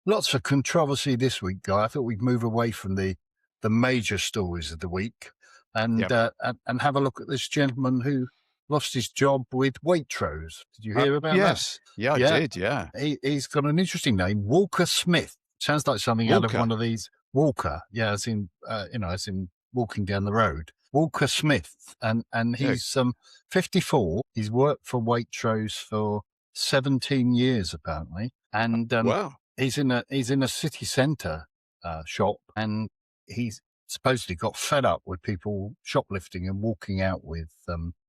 Lots of controversy this week, Guy. I thought we'd move away from the major stories of the week and Yep. and have a look at this gentleman who lost his job with Waitrose. Did you hear about Yes. Yeah, I did. Yeah. He's got an interesting name, Walker Smith. Sounds like something out of one of these Walker. Yeah, as in as in walking down the road. Walker Smith, and he's 54. He's worked for Waitrose for 17 years apparently, and Wow. he's in a city centre shop, and he's supposedly got fed up with people shoplifting and walking out with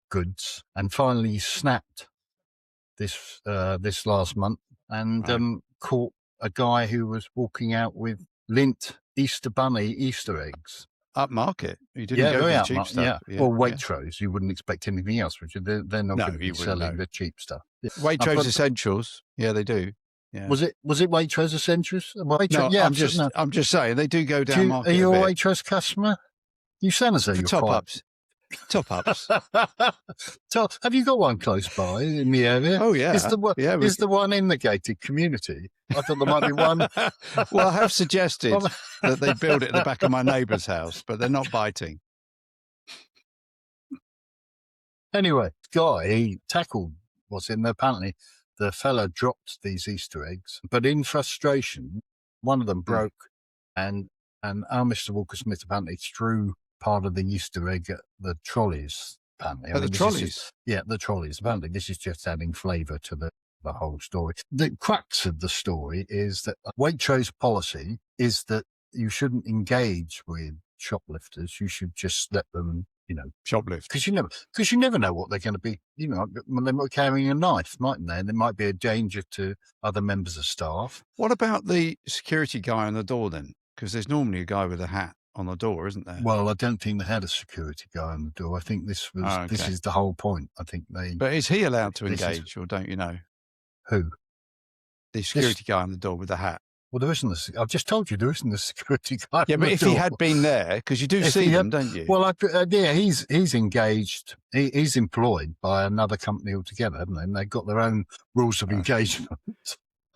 goods, and finally snapped this last month and caught a guy who was walking out with Lindt Easter Bunny Easter eggs. Upmarket. You didn't go for the cheap stuff. Yeah. Well, Waitrose, you wouldn't expect anything else, would you? They're not going to be selling the cheap stuff. Yeah. Waitrose Essentials. Yeah, they do. Yeah. Was it Waitrose Essentials? No, yeah, I'm just saying they do go down market. Are you a Waitrose customer? You sound as though you're top ups. Top ups. Have you got one close by in the area? Oh yeah. Is the one in the gated community? I thought there might be one. Well, I have suggested that they build it at the back of my neighbour's house, but they're not biting. Anyway, Guy, he tackled what's in there. Apparently, the fella dropped these Easter eggs, but in frustration, one of them broke, and our Mr. Walker Smith apparently threw part of the Easter egg at the trolleys. Apparently, the trolleys. The trolleys. Apparently, this is just adding flavour to the whole story. The crux of the story is that Waitrose policy is that you shouldn't engage with shoplifters. You should just let them, shoplift, because you never know what they're going to be. They might be carrying a knife, mightn't they? And there might be a danger to other members of staff. What about the security guy on the door then? Because there's normally a guy with a hat on the door, isn't there? Well, I don't think they had a security guy on the door. I think this is the whole point. I think they. But is he allowed to engage, or don't you know? Who? The security guy on the door with the hat. Well, there isn't. I've just told you there isn't a security guy. Yeah, but if he had been there, because you do see them, don't you? Well, he's engaged. He's employed by another company altogether, haven't they? And they've got their own rules of engagement.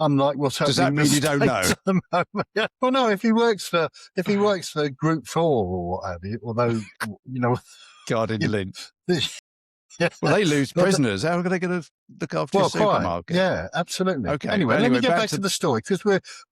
Unlike what's happening. Does that mean you don't know? Yeah. Well, no. If he works for Group 4 or what have you, although God in Lindt. Yeah. Well, they lose prisoners. How are they going to look after a supermarket? Yeah, absolutely. Okay. Anyway, let me get back to the story, because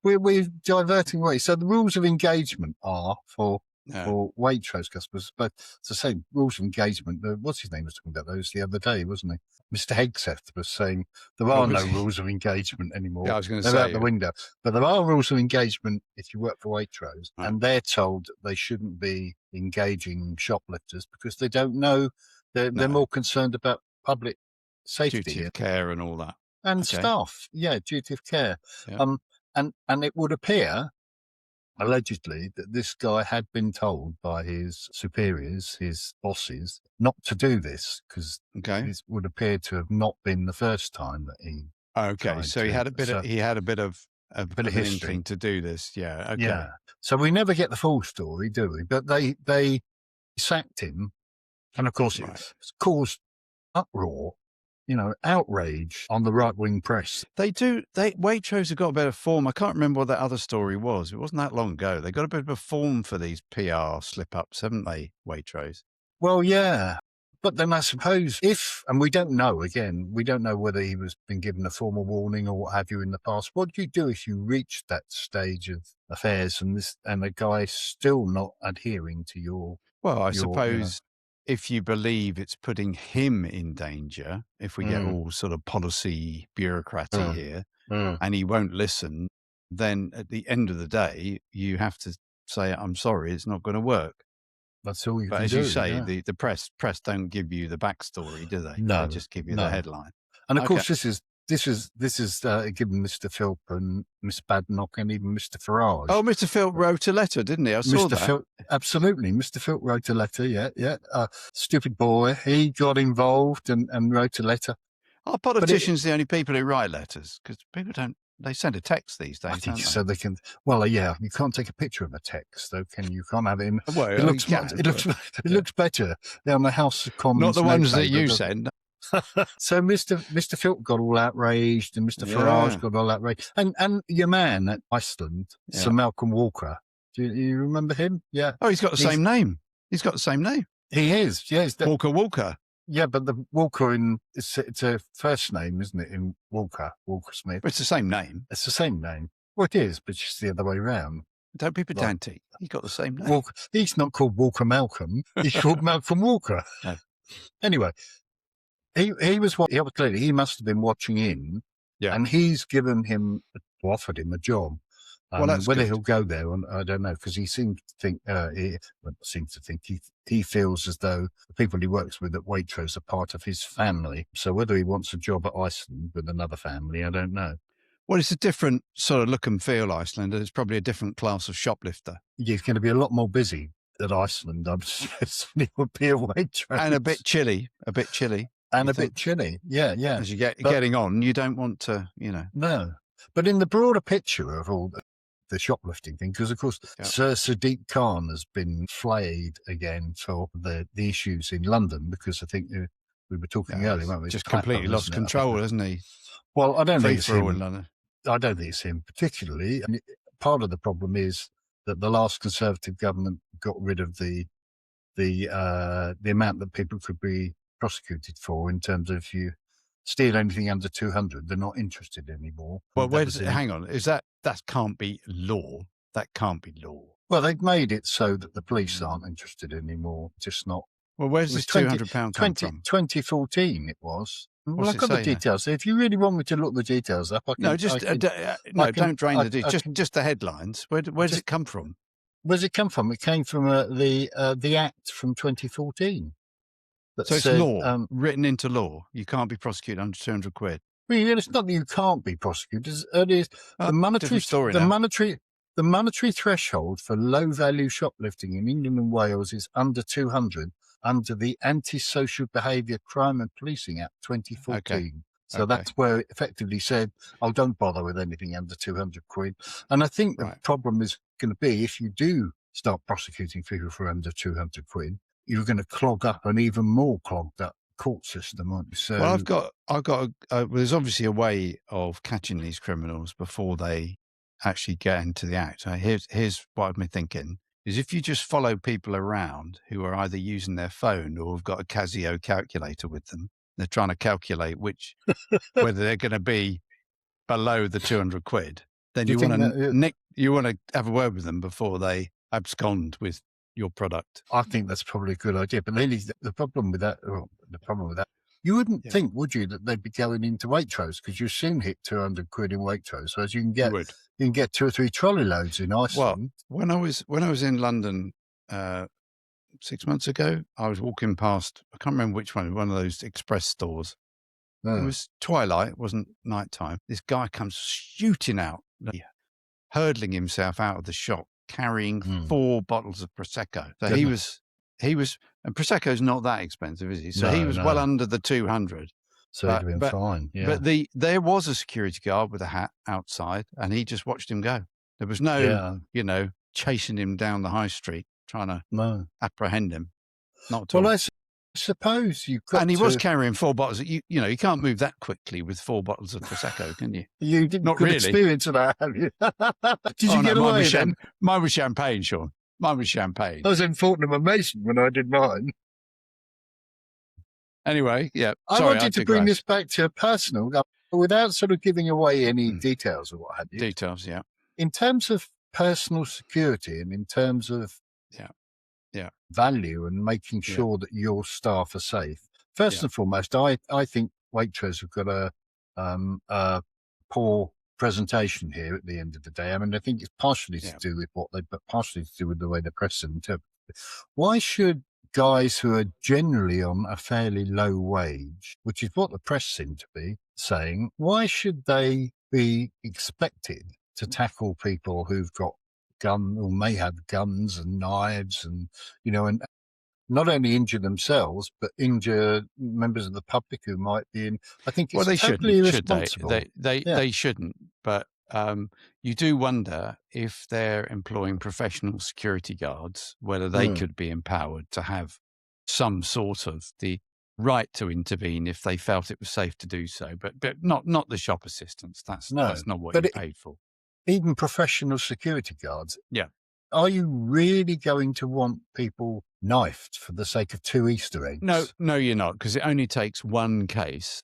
we're diverting away. So the rules of engagement are for Waitrose customers, but it's the same rules of engagement. What's his name was talking about those the other day, wasn't he? Mr. Hegseth was saying there are no rules of engagement anymore. Yeah, I was going to say they're out the window. But there are rules of engagement if you work for Waitrose, and they're told they shouldn't be engaging shoplifters because they don't know. They're more concerned about public safety, duty of care, and all that, and staff. Yeah, duty of care. Yeah. And it would appear, allegedly, that this guy had been told by his superiors, his bosses, not to do this, because this would appear to have not been the first time that he. Okay, so he had a bit of history to do this. Yeah. Okay. Yeah. So we never get the full story, do we? But they sacked him. And of course, it's caused uproar, outrage on the right-wing press. Waitrose have got a bit of form. I can't remember what that other story was. It wasn't that long ago. They got a bit of a form for these PR slip-ups, haven't they, Waitrose? Well, yeah. But then I suppose and we don't know whether he was been given a formal warning or what have you in the past. What do you do if you reach that stage of affairs and the guy's still not adhering to your... Well, I suppose... If you believe it's putting him in danger, if we get all sort of policy bureaucracy here, and he won't listen, then at the end of the day, you have to say, I'm sorry, it's not going to work. That's all you can do. But as you say, the press don't give you the backstory, do they? No. They just give you the headline. And of course, this is given Mr. Philp and Miss Badnock and even Mr. Farage. Oh, Mr. Philp wrote a letter, didn't he? I saw that. Philp, absolutely. Mr. Philp wrote a letter, yeah. Stupid boy. He got involved and wrote a letter. Are politicians the only people who write letters? Because people don't, they send a text these days, I think so they can. Well, yeah, you can't take a picture of a text, though, can you? You can't have it in. Well, it looks better on the House of Commons. Not the ones that you send. So Mr. Philp got all outraged, and Mr. Farage got all outraged, and your man at Iceland, Sir Malcolm Walker. Do you remember him? Yeah. Oh, he's got the same name. He's got the same name. He is. Yes. Walker. Yeah, but the Walker it's a first name, isn't it? In Walker Smith. But it's the same name. It's the same name. Well, it is, but just the other way around. Don't be pedantic. He's got the same name. Walker, he's not called Walker Malcolm. He's called Malcolm Walker. No. Anyway, he was clearly he must have been watching in, and he's given him, offered him a job. Well, that's whether good. he'll go there, I don't know, because he seems to think he feels as though the people he works with at Waitrose are part of his family. So whether he wants a job at Iceland with another family, I don't know. Well, it's a different sort of look and feel, Iceland. It's probably a different class of shoplifter. You're going to be a lot more busy at Iceland. I'm sure he would be a Waitrose. And a bit chilly. And a bit chilly, yeah. As you getting on, you don't want to, No. But in the broader picture of all the shoplifting thing, because of course Sir Sadiq Khan has been flayed again for the issues in London, because I think we were talking earlier, weren't we? Just completely lost control, hasn't he? Well, I don't think it's him. In London. I don't think it's him particularly. I mean, part of the problem is that the last Conservative government got rid of the amount that people could be prosecuted for, in terms of if you steal anything under 200, they're not interested anymore. Well, hang on, that can't be law. That can't be law. Well, they've made it so that the police aren't interested anymore. Just not. Well, where's this £200 come from? 2014 it was. Well, I've got the details. If you really want me to look the details up, I can. Don't drain the details. Just the headlines. Where does it come from? Where does it come from? It came from the Act from 2014. So it's law, written into law. You can't be prosecuted under 200 quid. Well, it's not that you can't be prosecuted. As early as the monetary threshold for low-value shoplifting in England and Wales is under 200 under the Anti-Social Behaviour Crime and Policing Act 2014. Okay. So that's where it effectively said, don't bother with anything under 200 quid. And I think the problem is going to be, if you do start prosecuting people for under 200 quid, you're going to clog up an even more clogged up court system, aren't you? So, well, there's obviously a way of catching these criminals before they actually get into the act. Here's what I've been thinking, is if you just follow people around who are either using their phone or have got a Casio calculator with them, they're trying to calculate whether they're going to be below the 200 quid, then you want to have a word with them before they abscond with your product. I think that's probably a good idea. But then the problem with that, you wouldn't think, would you, that they'd be going into Waitrose, because you soon hit 200 quid in Waitrose, whereas you can get 2 or 3 trolley loads in Iceland. Well, when I was in London 6 months ago, I was walking past, I can't remember which one of those express stores. It was twilight, it wasn't nighttime. This guy comes shooting out, hurdling himself out of the shop, carrying 4 bottles of Prosecco. So he was, and Prosecco's not that expensive, is he? So he was well under the 200. So he'd have been fine. Yeah. But there was a security guard with a hat outside, and he just watched him go. There was no, chasing him down the high street, trying to apprehend him. Not at all. Well, I suppose you could. And he was carrying 4 bottles. You can't move that quickly with 4 bottles of Prosecco, can you? You didn't not really experience of that, have you? Did you get away then? Mine was champagne, Sean. Mine was champagne. I was in Fortnum and Mason when I did mine. Anyway, I wanted to bring this back to a personal, without sort of giving away any details or what have you. Details, yeah. In terms of personal security and in terms of value and making sure that your staff are safe. First and foremost, I think Waitrose have got a poor presentation here at the end of the day. I mean, I think it's partially to do with but partially to do with the way the press interpret it. Why should guys who are generally on a fairly low wage, which is what the press seem to be saying, why should they be expected to tackle people who've got gun or may have guns and knives and not only injure themselves but injure members of the public who might be in? I think it's totally irresponsible. They shouldn't, but you do wonder if they're employing professional security guards, whether they could be empowered to have some sort of the right to intervene if they felt it was safe to do so, but not the shop assistants. That's not what you paid for. Even professional security guards. Yeah. Are you really going to want people knifed for the sake of 2 Easter eggs? No, you're not, because it only takes one case.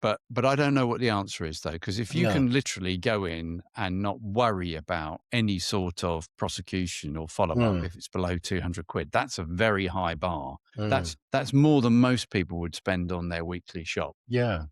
But I don't know what the answer is, though, because if you can literally go in and not worry about any sort of prosecution or follow-up if it's below 200 quid, that's a very high bar. That's more than most people would spend on their weekly shop. Yeah.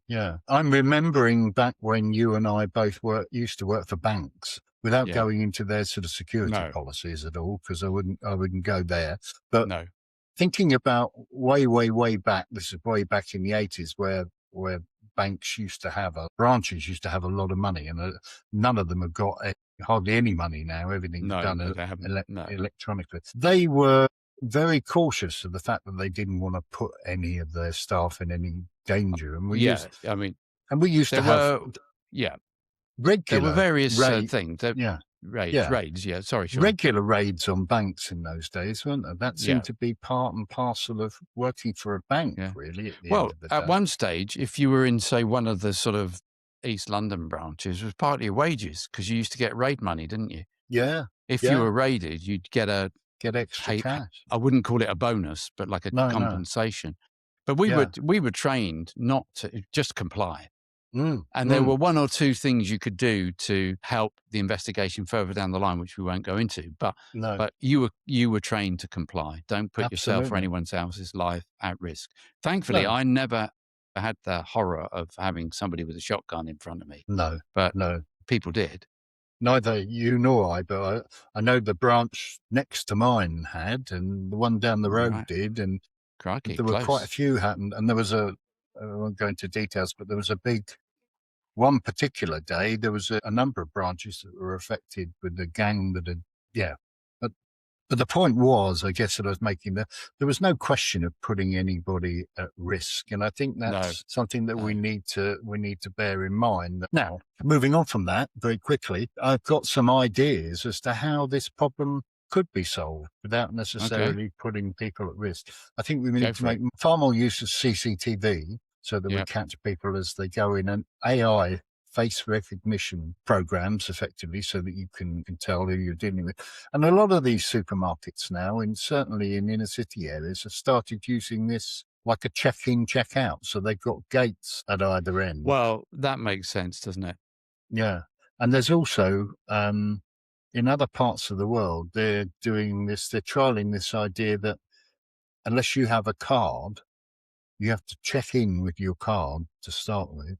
I'm remembering back when you and I both used to work for banks, without going into their sort of security policies at all, because I wouldn't go there. But thinking about way back, this is way back in the 80s, where banks used to have, branches used to have a lot of money, and none of them have got hardly any money now. Everything's done electronically. They were very cautious of the fact that they didn't want to put any of their staff in any danger. And we used to have regular. There were various things. Raids. Yeah, sorry, Sean. Regular raids on banks in those days, weren't there? That seemed to be part and parcel of working for a bank, really. At the end of the day. At one stage, if you were in, say, one of the sort of East London branches, it was part of your wages, because you used to get raid money, didn't you? Yeah. If you were raided, you'd get extra cash. I wouldn't call it a bonus, but like a compensation. But we were trained not to just comply. And there were one or two things you could do to help the investigation further down the line, which we won't go into. But you were trained to comply. Don't put yourself or anyone else's life at risk. Thankfully, I never had the horror of having somebody with a shotgun in front of me. But people did. Neither you nor I, but I know the branch next to mine had, and the one down the road did, and there were quite a few happened. And there was I won't go into details, but there was a big. One particular day, there was a number of branches that were affected with the gang that had, But the point was, I guess, that I was making, there was no question of putting anybody at risk, and I think that's something that we need to bear in mind. Now, moving on from that very quickly, I've got some ideas as to how this problem could be solved without necessarily putting people at risk. I think we need to make far more use of CCTV. So that we catch people as they go in, and AI face recognition programs effectively, so that you can tell who you're dealing with. And a lot of these supermarkets now, and certainly in inner city areas, have started using this like a check-in, check-out. So they've got gates at either end. Well, that makes sense, doesn't it? Yeah. And there's also, in other parts of the world, they're trialing this idea that unless you have a card, you have to check in with your card to start with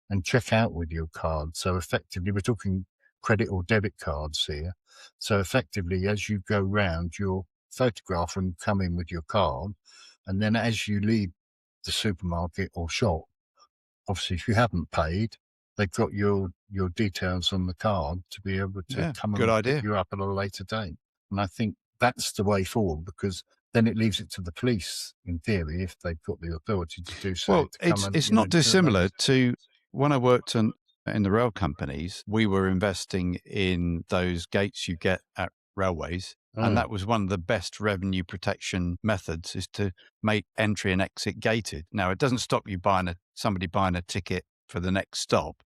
and check out with your card. So effectively, we're talking credit or debit cards here. So effectively, as you go round, you'll photograph and come in with your card. And then as you leave the supermarket or shop, obviously, if you haven't paid, they've got your details on the card to be able to come and pick you up at a later date. And I think that's the way forward, because then it leaves it to the police, in theory, if they've got the authority to do so. Well, it's not dissimilar to when I worked in the rail companies. We were investing in those gates you get at railways, and that was one of the best revenue protection methods, is to make entry and exit gated. Now, it doesn't stop you somebody buying a ticket for the next stop.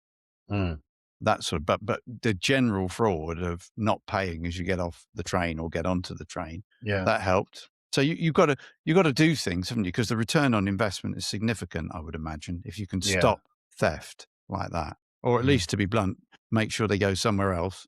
That sort of, but the general fraud of not paying as you get off the train or get onto the train, that helped. So you've got to do things, haven't you? Because the return on investment is significant, I would imagine, if you can stop theft like that, or at least, to be blunt, make sure they go somewhere else.